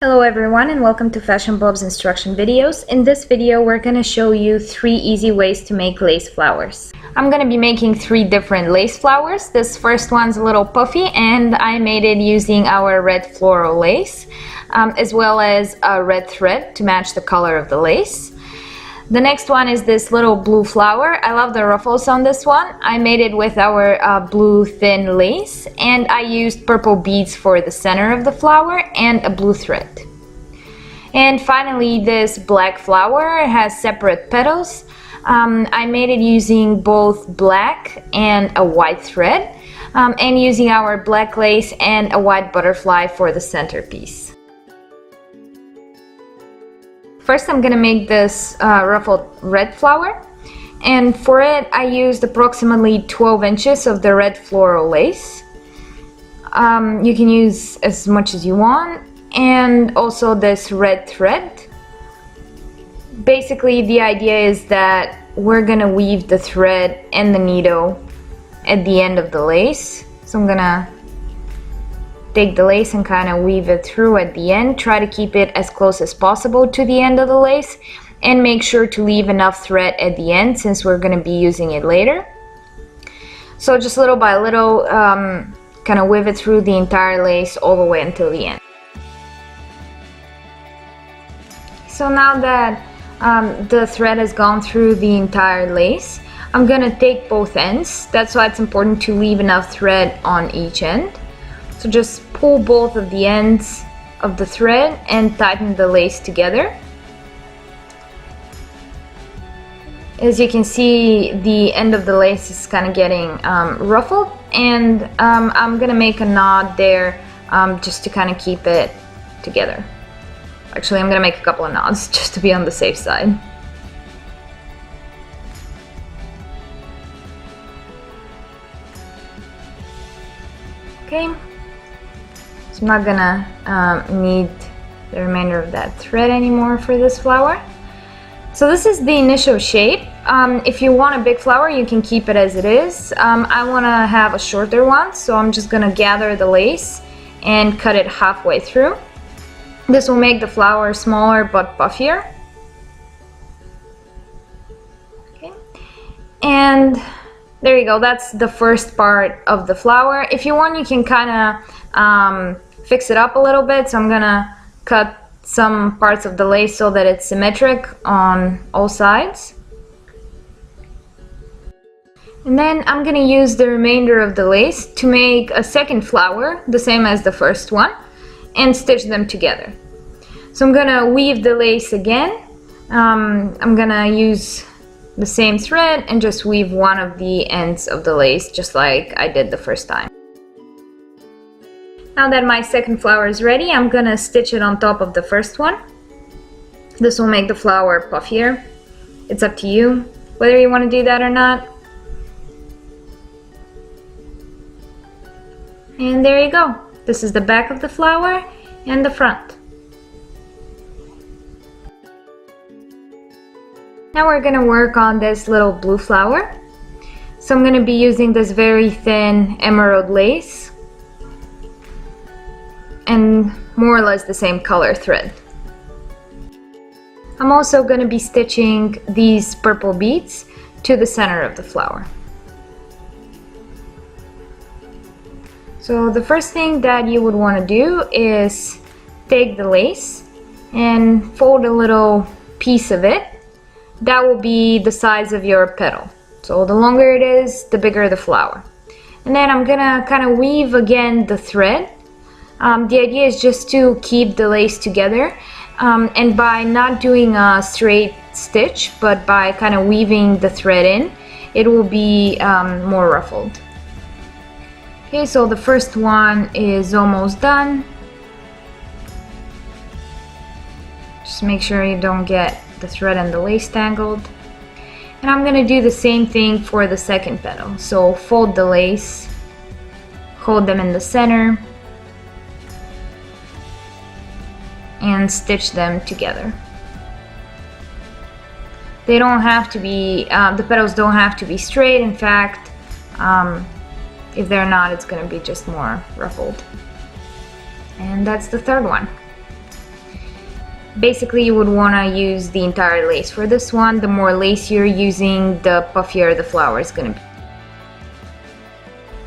Hello everyone and welcome to Fashion Bob's instruction videos. In this video we're going to show you 3 easy ways to make lace flowers. I'm going to be making 3 different lace flowers. This first one's a little puffy and I made it using our red floral lace as well as a red thread to match the color of the lace. The next one is this little blue flower. I love the ruffles on this one. I made it with our blue thin lace and I used purple beads for the center of the flower and a blue thread. And finally, this black flower has separate petals. I made it using both black and a white thread and using our black lace and a white butterfly for the centerpiece. First, I'm gonna make this ruffled red flower, and for it I used approximately 12 inches of the red floral lace. You can use as much as you want, and also this red thread. Basically, the idea is that we're gonna weave the thread and the needle at the end of the lace. So I'm gonna take the lace and kind of weave it through at the end. Try to keep it as close as possible to the end of the lace and make sure to leave enough thread at the end since we're going to be using it later. So just little by little kind of weave it through the entire lace all the way until the end. So now that the thread has gone through the entire lace, I'm gonna take both ends. That's why it's important to leave enough thread on each end. So just pull both of the ends of the thread and tighten the lace together. As you can see, the end of the lace is kind of getting ruffled, and I'm gonna make a knot there just to kind of keep it together. Actually, I'm gonna make a couple of knots just to be on the safe side. Okay. So I'm not gonna need the remainder of that thread anymore for this flower. So this is the initial shape. If you want a big flower, you can keep it as it is. I want to have a shorter one, so I'm just gonna gather the lace and cut it halfway through. This will make the flower smaller but puffier. Okay. And there you go, that's the first part of the flower. If you want, you can kind of fix it up a little bit. So I'm gonna cut some parts of the lace so that it's symmetric on all sides. And then I'm gonna use the remainder of the lace to make a second flower, the same as the first one, and stitch them together. So I'm gonna weave the lace again. I'm gonna use the same thread and just weave one of the ends of the lace just like I did the first time. Now that my second flower is ready, I'm gonna stitch it on top of the first one. This will make the flower puffier. It's up to you whether you want to do that or not. And there you go. This is the back of the flower and the front. Now we're gonna work on this little blue flower. So I'm gonna be using this very thin emerald lace and more or less the same color thread. I'm also going to be stitching these purple beads to the center of the flower. So the first thing that you would want to do is take the lace and fold a little piece of it. That will be the size of your petal. So the longer it is, the bigger the flower. And then I'm gonna kind of weave again the thread. The idea is just to keep the lace together, and by not doing a straight stitch, but by kind of weaving the thread in, it will be more ruffled. Okay, so the first one is almost done. Just make sure you don't get the thread and the lace tangled. And I'm gonna do the same thing for the second petal. So fold the lace, hold them in the center, and stitch them together. They don't have to be, the petals don't have to be straight. In fact, if they're not, it's going to be just more ruffled. And that's the third one. Basically, you would want to use the entire lace. For this one, the more lace you're using, the puffier the flower is going to be.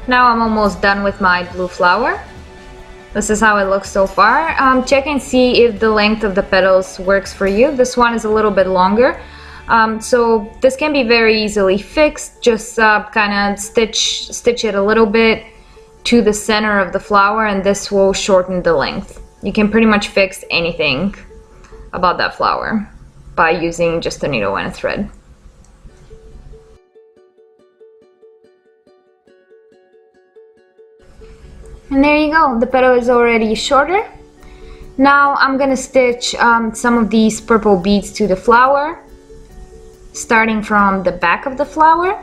Now I'm almost done with my blue flower. This is how it looks so far. Check and see if the length of the petals works for you. This one is a little bit longer. So this can be very easily fixed. Just kind of stitch it a little bit to the center of the flower, and this will shorten the length. You can pretty much fix anything about that flower by using just a needle and a thread. And there you go, the petal is already shorter. Now I'm gonna stitch some of these purple beads to the flower, starting from the back of the flower.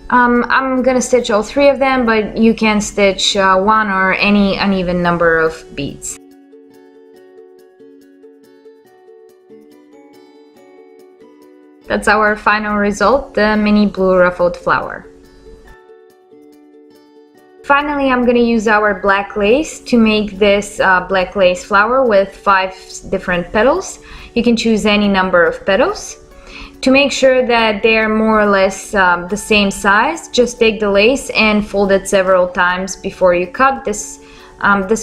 I'm gonna stitch all 3 of them, but you can stitch 1 or any uneven number of beads. That's our final result, the mini blue ruffled flower. Finally, I'm going to use our black lace to make this black lace flower with 5 different petals. You can choose any number of petals. To make sure that they're more or less the same size, just take the lace and fold it several times before you cut. This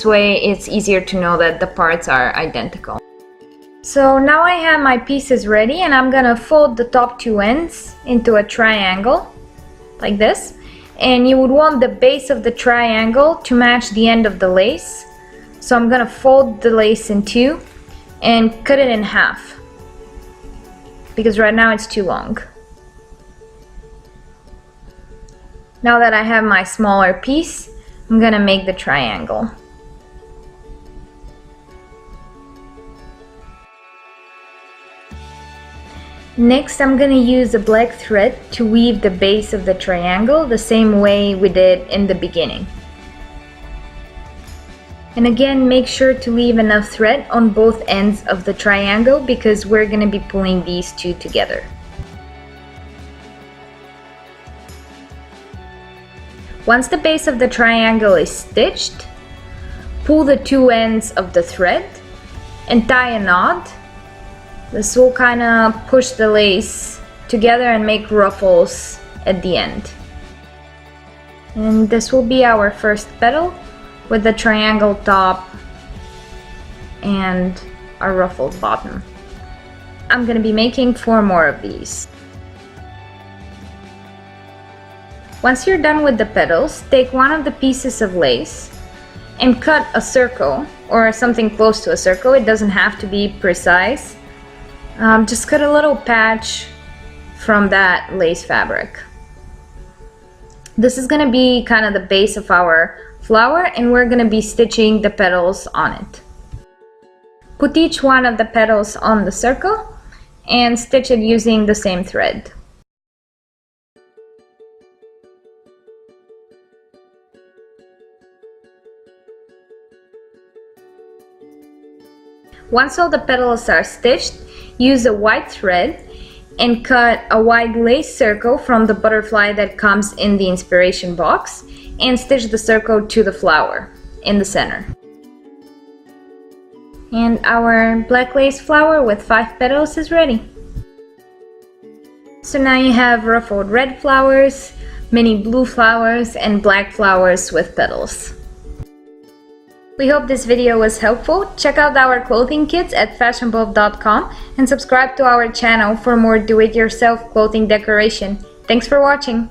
way it's easier to know that the parts are identical. So now I have my pieces ready, and I'm gonna fold the top 2 ends into a triangle like this. And you would want the base of the triangle to match the end of the lace. So I'm gonna fold the lace in 2 and cut it in half, because right now it's too long. Now that I have my smaller piece, I'm gonna make the triangle. Next, I'm going to use a black thread to weave the base of the triangle the same way we did in the beginning. And again, make sure to leave enough thread on both ends of the triangle, because we're going to be pulling these 2 together. Once the base of the triangle is stitched, pull the 2 ends of the thread and tie a knot. This will kind of push the lace together and make ruffles at the end. And this will be our first petal with the triangle top and a ruffled bottom. I'm going to be making 4 more of these. Once you're done with the petals, take one of the pieces of lace and cut a circle, or something close to a circle. It doesn't have to be precise. Just cut a little patch from that lace fabric. This is going to be kind of the base of our flower, and we're going to be stitching the petals on it. Put each one of the petals on the circle and stitch it using the same thread. Once all the petals are stitched, use a white thread and cut a wide lace circle from the butterfly that comes in the inspiration box, and stitch the circle to the flower in the center. And our black lace flower with 5 petals is ready. So now you have ruffled red flowers, mini blue flowers, and black flowers with petals. We hope this video was helpful. Check out our clothing kits at fashionbulb.com and subscribe to our channel for more do-it-yourself clothing decoration. Thanks for watching!